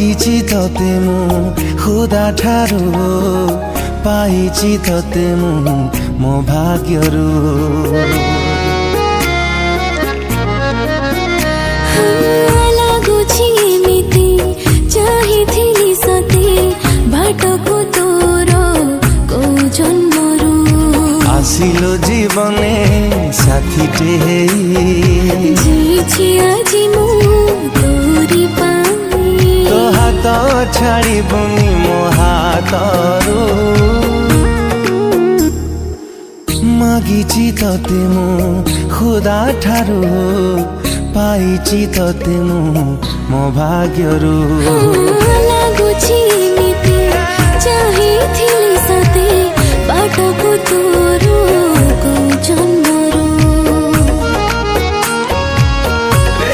मागिची तते मु खुदा ठारू पाइची तते मु मो भाग्यरू लाଗୁଛି ଏମିତି ଚାହିଁଥିଲି ସତେ ବାଟକୁ ତୋର କୋଉ ଜନ୍ମରୁ ଆସିलो जीवने साथीटे ଯାଇଛି ଆଜି ମୁଁ ତୋରି ପାଇଁ तो हाथ छाड़बुनि मो हातरू मागिची तते मु खुदा ठारू पाइची तते मु मो भाग्यरू ଲାଗୁଛି ଏମିତି ଚାହିଁଥିଲି ସତେ ବାଟକୁ ତୋର କୋଉ ଜନ୍ମ